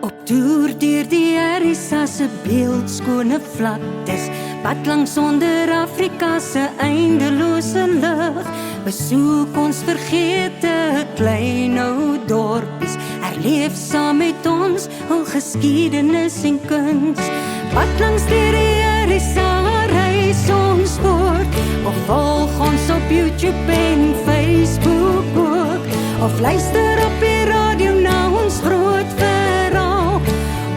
Op toer deur die RSA se beeldskone vlaktes, pad langs onder Afrika se eindelose lug, besoek ons vergete klein ou dorpies, herleef saam met ons hul geskiedenis en kuns. Pad langs deur die RSA reis ons voort, of volg ons op YouTube en Facebook ook, of luister op die radio na ons groot verhaal.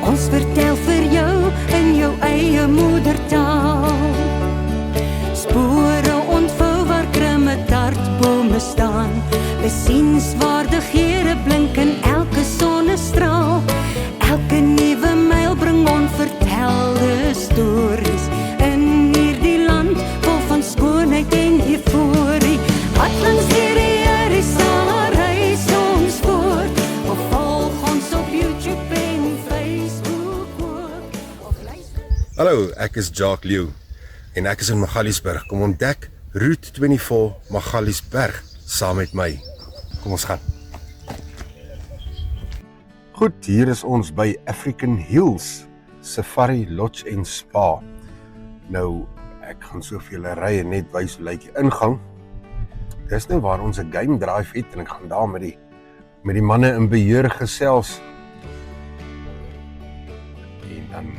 Ons vertel vir jou in jou eie moedertaal. Spore ontvou waar krimme dartbome staan, besienswaardighede blink in elke sonnestraal. Elke nuwe myl bring onvertelde stories in hierdie land vol van skoonheid en euforie. Wat langs hierdie RSA reis ons voort, of volg ons op YouTube en Facebook ook, of luister. Hallo, ek is Jacques Leeuw en ek is in Magaliesberg. Kom ontdek Route 24 Magaliesberg saam met my. Kom ons gaan. Goed, hier is ons by African Hills Safari Lodge en Spa. Nou, ek gaan so vir julle ry en net wys hoe lyk die ingang. Dis nou waar ons 'n game drive het en ek gaan daar met die manne in beheer gesels. En dan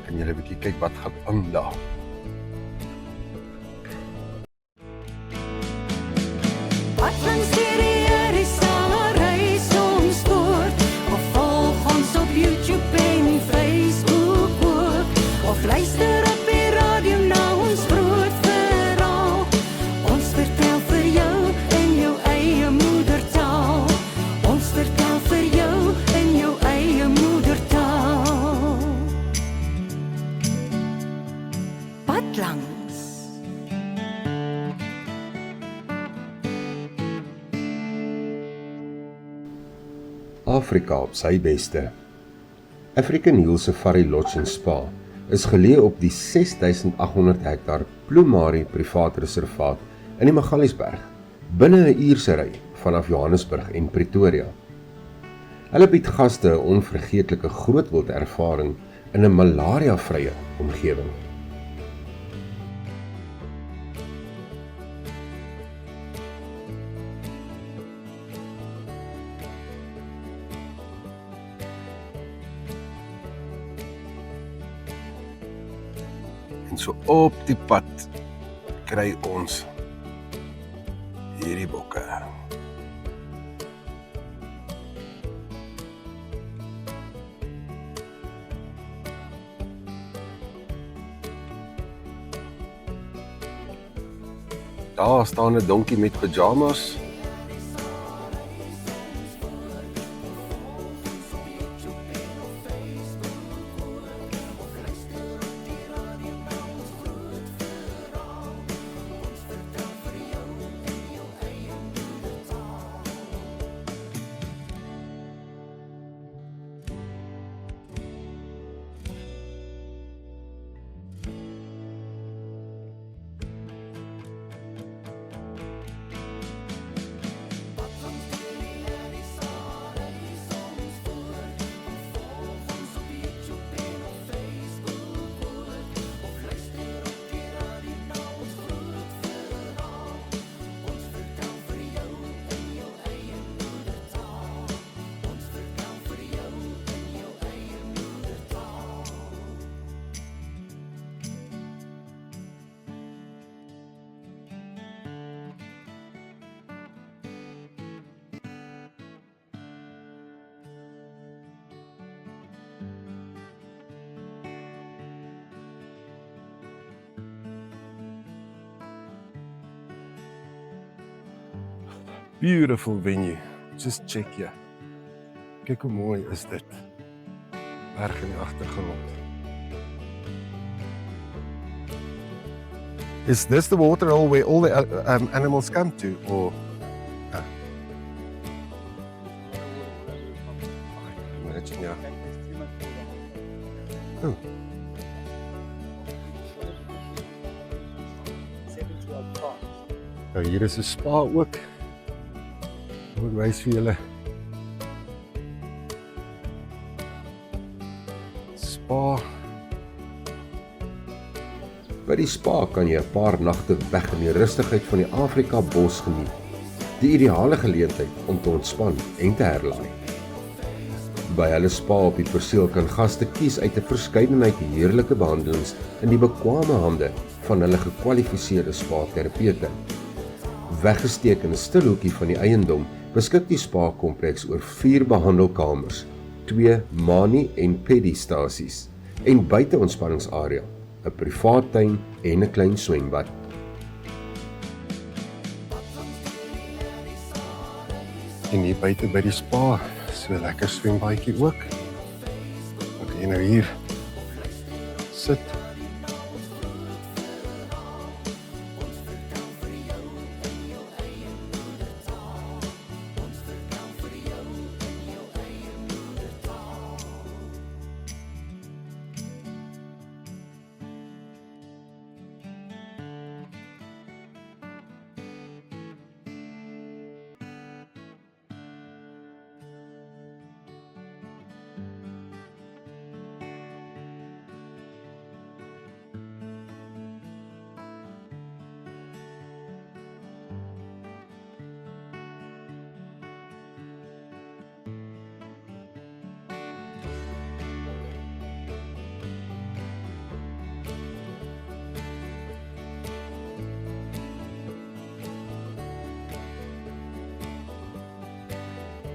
kan julle 'n bietjie kyk wat gaan aan daar. Wat langs hierdie RSA reis ons voort, of volg ons op YouTube en Facebook ook, of luister op die radio na ons groot verhaal. Ons vertel vir jou in jou eie moedertaal. Ons vertel vir jou in jou eie moedertaal. Pad langs. Afrika op sy beste. African Hills Safari Lodge en Spa is geleë op die 6800 hektaar Plumari privaat reservaat in die Magaliesberg, binne 'n uur se ry vanaf Johannesburg en Pretoria. Hulle bied gaste 'n onvergeetlike grootwildervaring in 'n malaria-vrye omgewing. En so op die pad kry ons hierdie bokke. Daar staan 'n donkie met pyjamas. Beautiful venue. Just check here. Kyk hoe mooi is dit. Berg in die agtergrond. Is this the water hole where all the animals come to, or? Imagine, yeah. Oh. Nou, hier is 'n spa ook. Ek wys vir julle. spa. By die spa kan jy 'n paar nagte weg in die rustigheid van die Afrika bos geniet. Die ideale geleentheid om te ontspan en te herlaai. By hulle spa op die perseel kan gaste kies uit 'n verskeidenheid heerlike behandelings in die bekwame hande van hulle gekwalifiseerde spa-terapeute. Weggesteek in 'n stil hoekie van die eiendom, beskik die spa-kompleks oor 4 behandelkamers, 2 mani- en pedi-stasies en buite-ontspanningsarea, 'n privaat tuin en 'n klein swembad. En hier buite by die spa, so 'n lekker swembadjie ook. Dan kan jy nou hier sit.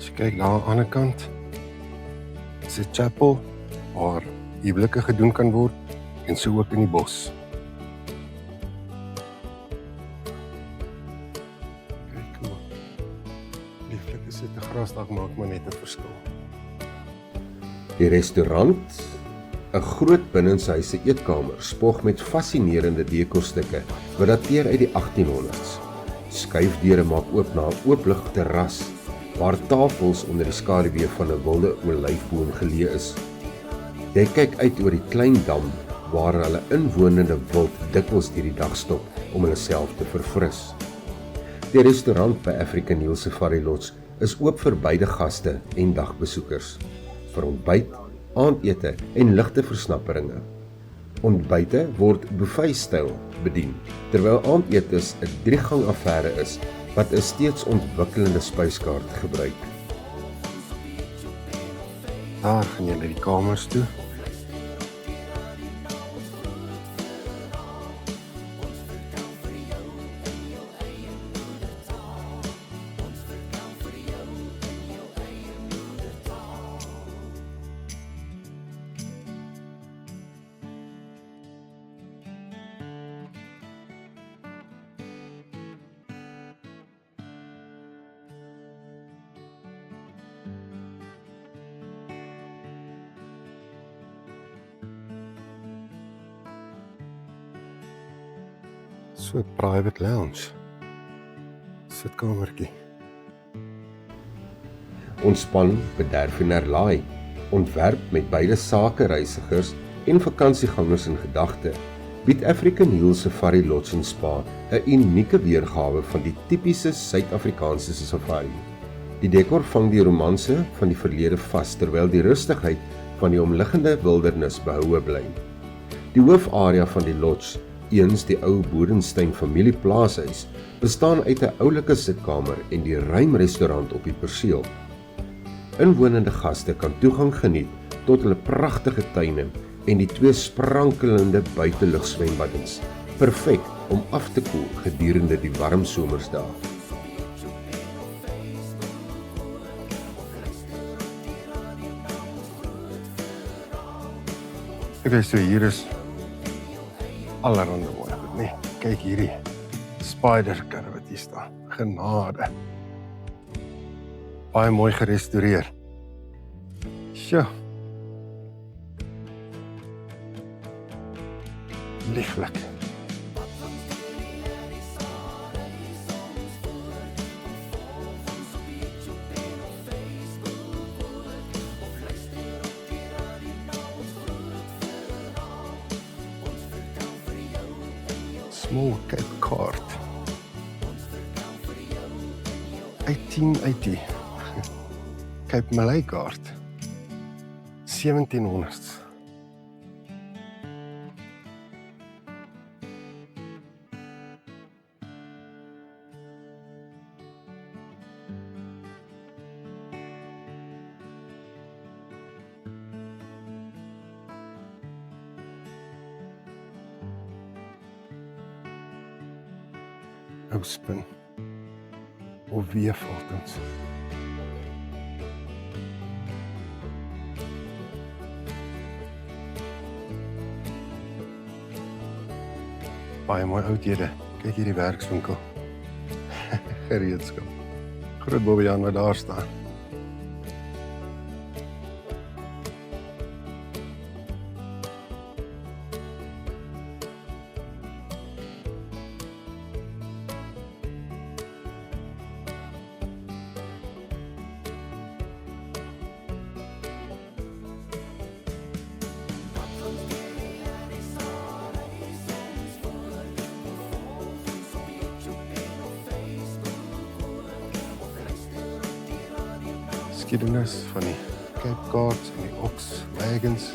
As jy kyk daar aan die ander kant, is 'n chapel waar huwelike gedoen kan word en so ook in die bos. Kyk hoe lieflik is dit, 'n grasdak maak maar net 'n verskil. Die restaurant, 'n groot binnenshuise eetkamer, spog met fascinerende dekorstukke wat dateer uit die 1800s. Skuifdeure maak oop na 'n ooplig terras waar tafels onder die skaduwee van 'n wilde olyfboom geleë is. Jy kyk uit oor die klein dam waar hulle inwonende wild dikwels deur die dag stop om hulle self te verfris. Die restaurant by African Hill Safari Lodge is oop vir beide gaste en dagbesoekers, vir ontbyt, aandete en ligte versnapperinge. Ontbyte word buffet-styl bedien, terwyl aandetes 'n 3-gang affære is wat 'n steeds ontwikkelende spyskaart gebruik. Daar gaan jy na die kamers toe. So 'n private lounge. Sitkamertjie. Ontspan, bederf en herlaai, ontwerp met beide sakereisigers en vakansiegangers in gedagte, bied African Hill Safari Lodge en Spa 'n unieke weergawe van die tipiese Suid-Afrikaanse safari. Die dekor vang die romanse van die verlede vas, terwyl die rustigheid van die omliggende wildernis behoue bly. Die hoofarea van die lodge, eens die ou Boerenstein familie plaashuis, bestaan uit 'n oulike sitkamer en die ruim restaurant op die perseel. Inwonende gaste kan toegang geniet tot hulle pragtige tuine en die 2 sprankelende buitelug-swembaddens, perfek om af te koel gedurende die warm somersdae. Okay, so hier is allerhande mooi goed, nee. Kyk hierdie spiderkar wat hier staan. Genade. Baie mooi gerestoreer. Sjoe. Lieflik. Small Cape Cod. 1880. Cape Malay Cod. 1700s. ou spin. Of weefaltens. Baie mooi oudhede. Kyk hierdie werkswinkel. Gereedskap. Groot Bobbejaan wat daar staan. Geskiedenis van die Cape Guards en die Ox Wagons.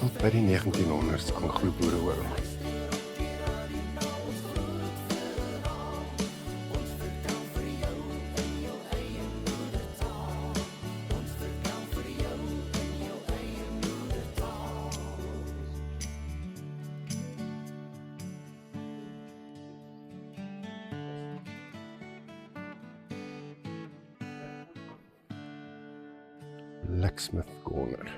Tot by die 1900s Anglo-Boereoorlog. Blacksmith Corner.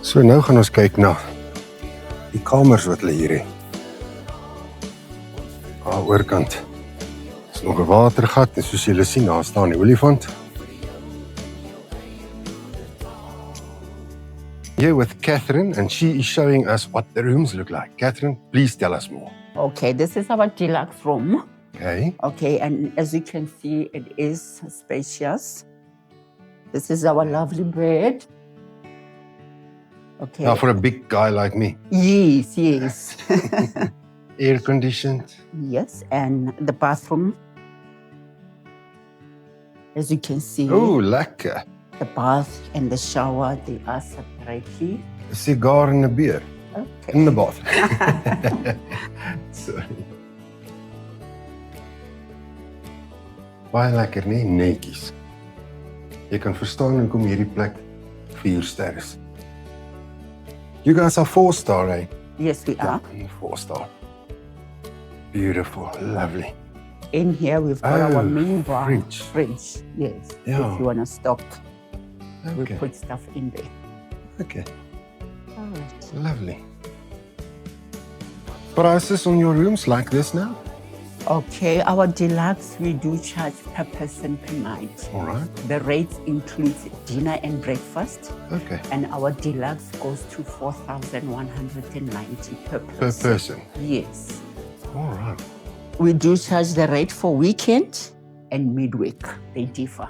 So nou gaan ons kyk na die kamers wat hulle hier het. Aan die oorkant is nog 'n watergat en soos julle sien, daar staan die olifant. Here with Catherine, and she is showing us what the rooms look like. Catherine, please tell us more. Okay, this is our deluxe room. Okay. Okay, and as you can see, it is spacious. This is our lovely bed. Okay. Now for a big guy like me. Yes, yes. Air conditioned. Yes, and the bathroom. As you can see, Oh, lekker. the bath and the shower, they are separately. 'n Sigaar en 'n beer Okay. in the bath. Sorry. Baie lekker, nee, netjies. Jy kan verstaan hoekom hierdie plek 4 ster is. You guys are 4-star, right? Yes, we are. 4-star. Beautiful, lovely. In here, we've got our main bar. fridge. Yes. Yeah. If you want to stock, we Okay, put stuff in there. okay, All right. lovely. Prices on your rooms like this now? Okay, our deluxe, we do charge per person per night. All right, The rates include dinner and breakfast, okay. and our deluxe goes to 4,190 per Per person. person. Yes. All right. We do charge the rate for weekend and midweek. They differ.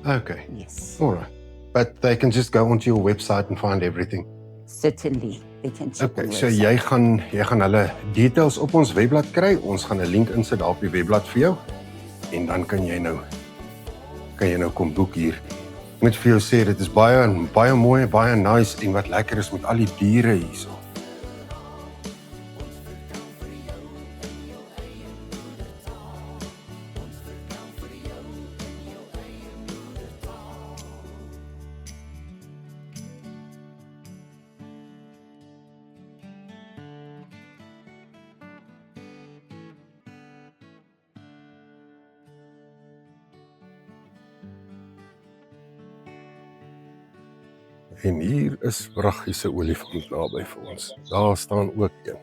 Okay, Yes. all right. But they can just go onto your website and find everything. Certainly, they can check Okay, on so website. jy gaan hulle details op ons webblad kry. Ons gaan 'n link insit daar op die webblad vir jou en dan kan jy nou kom boek hier. Ek moet vir jou sê dit is baie mooi, baie nice en wat lekker is met al die diere hierso. En hier is pragtige se olifant naby vir ons. Daar staan ook een.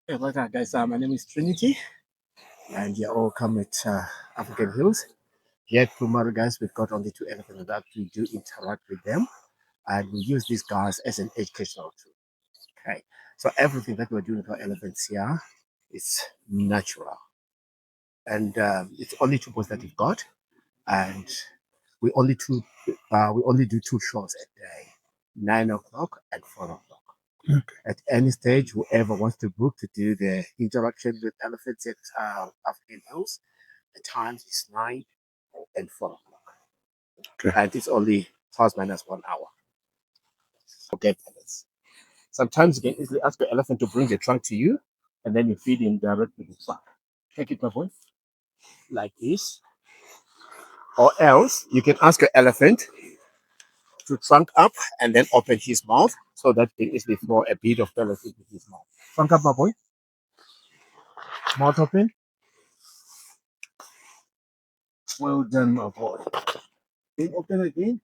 Hey, welcome guys. My name is Trinity, and you all come at African Hills. Here at Pumaru, guys, we've got only 2 elephants that we do interact with them, and we use these guys as an educational tool. Okay, so everything that we're doing with our elephants here is natural, and it's only 2 boats that we've got, and we only do 2 shows a day, 9 o'clock and 4 o'clock. Okay. At any stage, whoever wants to book to do the interaction with elephants at African Hills, the times is 9 and 4 o'clock. Okay. And it's only plus minus 1 hour. Okay, fellas. Sometimes you can easily ask your elephant to bring the trunk to you, and then you feed him directly with the trunk. Take it, my boy, like this. Or else, you can ask your elephant to trunk up and then open his mouth so that there is before a bit of fellowship with his mouth. Trunk up, my boy. Mouth open. Well done, my boy. Then open again.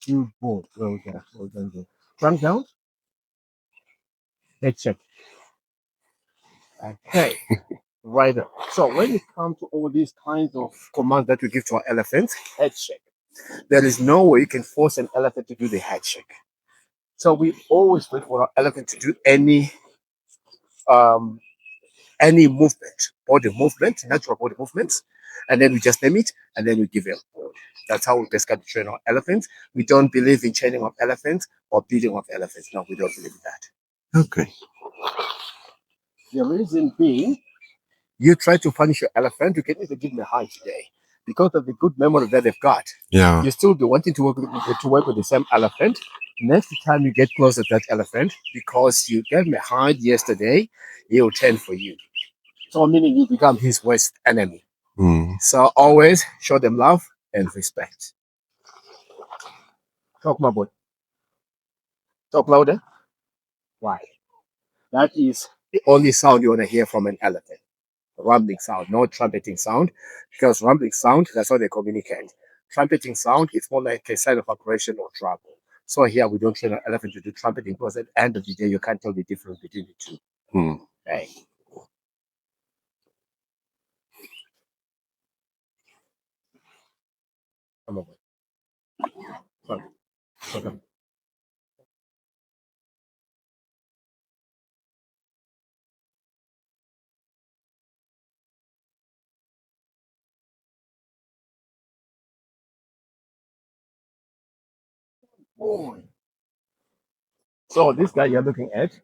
Good boy. Well done. Well done. Good. Trunk down. Head check. Okay. Right up. So when it comes to all these kinds of commands that we give to our elephants, head check. There is no way you can force an elephant to do the head check. So we always wait for our elephant to do any movement, body movement, natural body movements, and then we just name it, and then we give it. That's how we basically train our elephants. We don't believe in training of elephants or beating of elephants. No, we don't believe in that. Okay. The reason being, you try to punish your elephant, you can either give them a high today. Because of the good memory that they've got, Yeah. you still be wanting to work with the same elephant. Next time you get close to that elephant, because you gave him a hide yesterday, he will turn for you. So meaning you become his worst enemy. So always show them love and respect. Talk, my boy. Talk louder. Why? That is the only sound you want to hear from an elephant. Rumbling sound, no trumpeting sound, because rumbling sound, that's how they communicate. Trumpeting sound, it's more like a sign of aggression or trouble. So here we don't train an elephant to do trumpeting because at the end of the day, you can't tell the difference between the two. Okay. Come on. Okay. boy. So this guy you're looking at,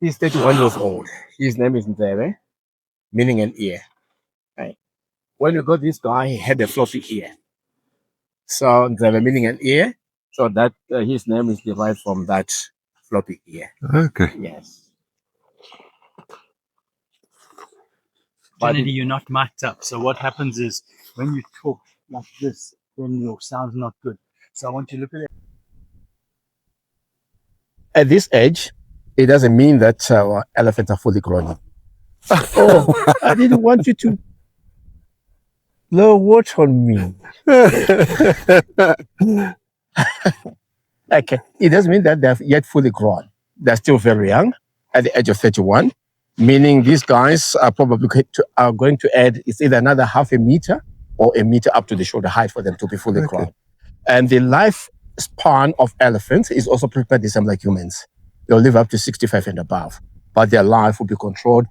he's 31 years old. His name is Ndebe, meaning an ear. Right. When you got this guy, he had a floppy ear. So Ndebe meaning an ear. So that his name is derived from that floppy ear. Okay. Yes. Generally, you're not mic'd up. So what happens is when you talk like this, then your sound's not good. So I want you to look at it. At this age, it doesn't mean that elephants are fully grown. Oh, I didn't want you to blow water on me. Okay, it doesn't mean that they're yet fully grown. They're still very young at the age of 31, meaning these guys are probably going to add, it's either another half a meter or a meter up to the shoulder height for them to be fully grown. And the lifespan of elephants is also pretty much the same like humans. They'll live up to 65 and above, but their life will be controlled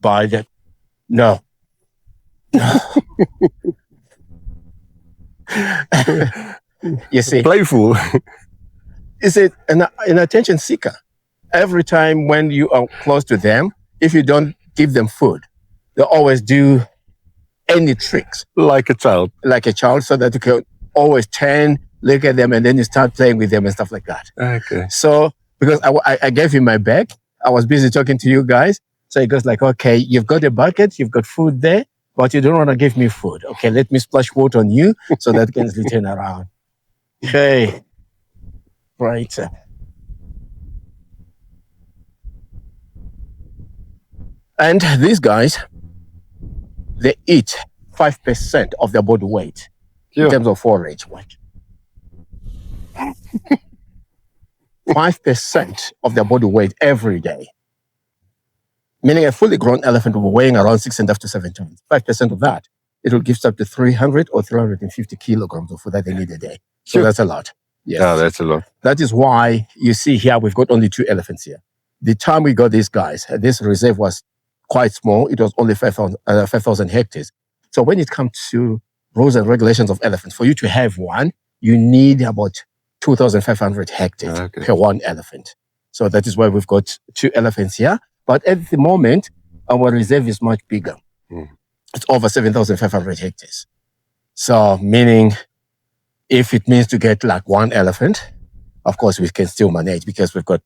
by the... No. You see, Playful. is it an attention seeker? Every time when you are close to them, if you don't give them food, they always do any tricks. Like a child. Like a child, so that you can always turn, look at them, and then you start playing with them and stuff like that. Okay. So, because I gave him my bag, I was busy talking to you guys. So he goes like, okay, you've got a bucket, you've got food there, but you don't want to give me food. Okay, let me splash water on you so that can turn around. Okay. Right. And these guys, they eat 5% of their body weight in terms of forage weight. 5% of their body weight every day. Meaning a fully grown elephant will be weighing around 6.5 to 7 tons. 5% of that, it will give up to 300 or 350 kilograms of food that they need a day. So that's a lot. Yes. Yeah, that's a lot. That is why you see here, we've got only 2 elephants here. The time we got these guys, this reserve was quite small. It was only 5,000 hectares. So when it comes to rules and regulations of elephants, for you to have one, you need about 2,500 hectares per one elephant. So that is why we've got 2 elephants here. But at the moment, our reserve is much bigger. It's over 7,500 hectares. So meaning, if it means to get like 1 elephant, of course we can still manage because we've got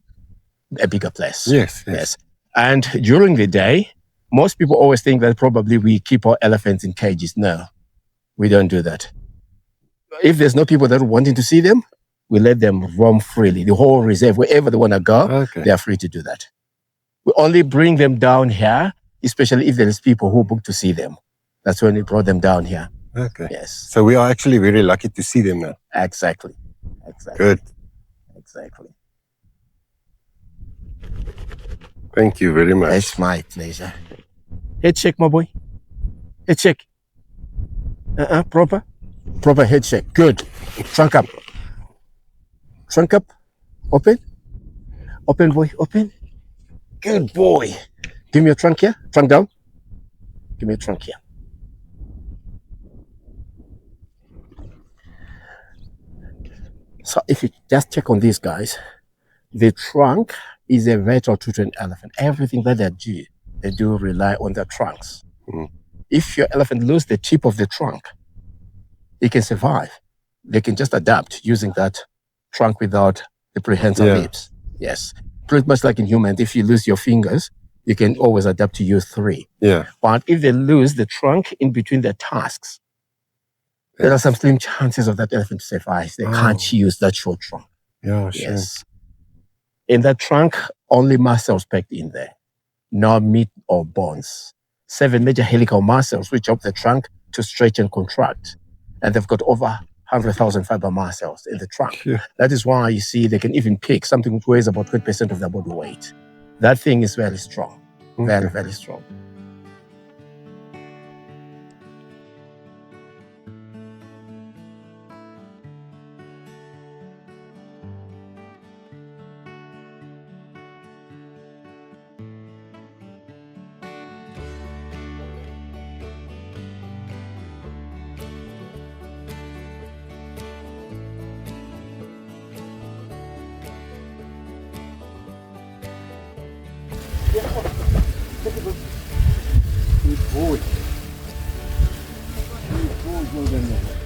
a bigger place. Yes. And during the day, most people always think that probably we keep our elephants in cages. No, we don't do that. If there's no people that are wanting to see them, we let them roam freely. The whole reserve, wherever they want to go, they are free to do that. We only bring them down here, especially if there is people who book to see them. That's when we brought them down here. Okay. Yes. So we are actually very lucky to see them now. Exactly. Good. Exactly. Thank you very much. It's my pleasure. Head shake, my boy. Head shake. Proper head shake. Good. Trunk up. Trunk up. Open. Open, boy. Open. Good boy. Give me your trunk here. Trunk down. Give me your trunk here. So if you just check on these guys, the trunk is a vital to an elephant. Everything that they do rely on their trunks. If your elephant loses the tip of the trunk, it can survive. They can just adapt using that trunk without the prehensile lips. Yes. Pretty much like in humans, if you lose your fingers, you can always adapt to use 3. Yeah. But if they lose the trunk in between their tusks, there are some slim chances of that elephant to survive. They can't use that short trunk. Yeah, sure. Yes. In that trunk, only muscles packed in there, no meat or bones. 7 major helical muscles which help the trunk to stretch and contract. And they've got over 100,000 fiber muscles in the trunk. Yeah. That is why you see they can even pick something which weighs about 20% of their body weight. That thing is very strong. Very, very strong. more than that.